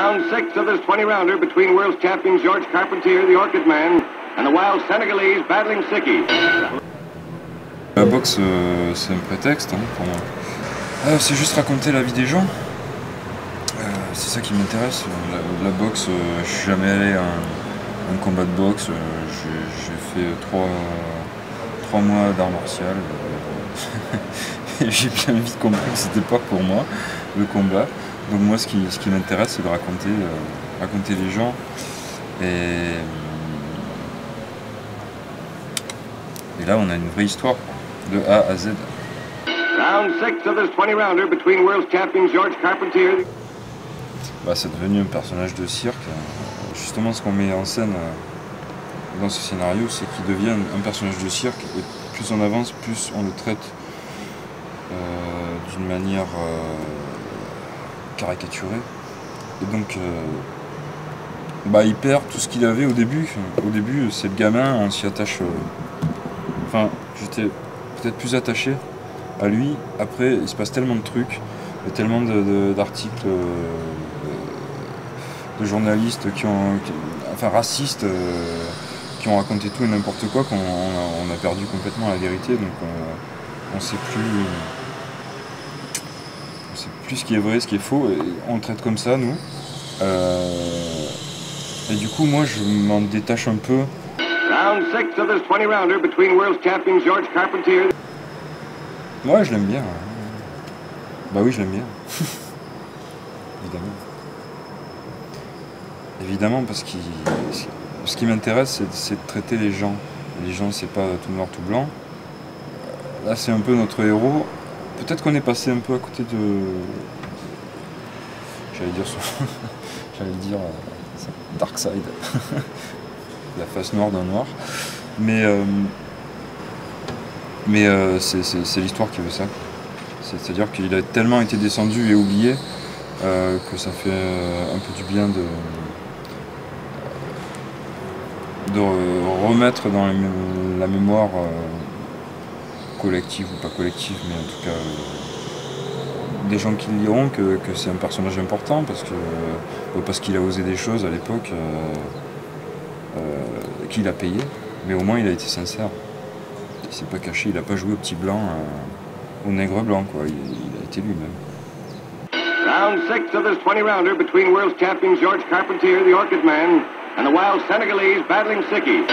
Round 6 of this 20-rounder between world champion George Carpentier, the Orchid Man, and the wild Senegalese battling Siki. La boxe, c'est un prétexte pour moi. C'est juste raconter la vie des gens. C'est ça qui m'intéresse. La boxe, je suis jamais allé à un combat de boxe. J'ai fait 3 mois d'art martial. Et j'ai bien vite compris que c'était pas pour moi le combat. Donc moi, ce qui m'intéresse, c'est de raconter les gens. Et là, on a une vraie histoire de A à Z. Round 6 of this 20-rounder between world champion George Carpentier. C'est devenu un personnage de cirque. Justement, ce qu'on met en scène dans ce scénario, c'est qu'il devient un personnage de cirque. Et plus on avance, plus on le traite d'une manière caricaturée. Et donc, il perd tout ce qu'il avait au début. Au début, c'est le gamin, on s'y attache. J'étais peut-être plus attaché à lui. Après, il se passe tellement de trucs, il y a tellement d'articles de journalistes racistes, qui ont raconté tout et n'importe quoi, qu'on a perdu complètement la vérité. Donc on sait plus ce qui est vrai, ce qui est faux, et on le traite comme ça, nous. Et du coup, moi, je m'en détache un peu. Round 6 of this 20-rounder between world champion George Carpentier. Ouais, je l'aime bien. Bah oui, je l'aime bien. Évidemment. Évidemment, parce que ce qui m'intéresse, c'est de traiter les gens. Les gens, c'est pas tout noir, tout blanc. Là, c'est un peu notre héros. Peut-être qu'on est passé un peu à côté de... J'allais dire Dark Side. La face noire d'un noir. Mais c'est l'histoire qui veut ça. C'est-à-dire qu'il a tellement été descendu et oublié que ça fait un peu du bien de remettre dans la mémoire collective ou pas collective, mais en tout cas des gens qui le liront, que c'est un personnage important parce qu'il a osé des choses à l'époque qu'il a payé, mais au moins il a été sincère. Il s'est pas caché, il a pas joué au petit blanc, au nègre blanc, quoi. Il a été lui-même. Round 6 of this 20-rounder between world champion George Carpentier, the Orchid Man, and the wild Senegalese battling Siki.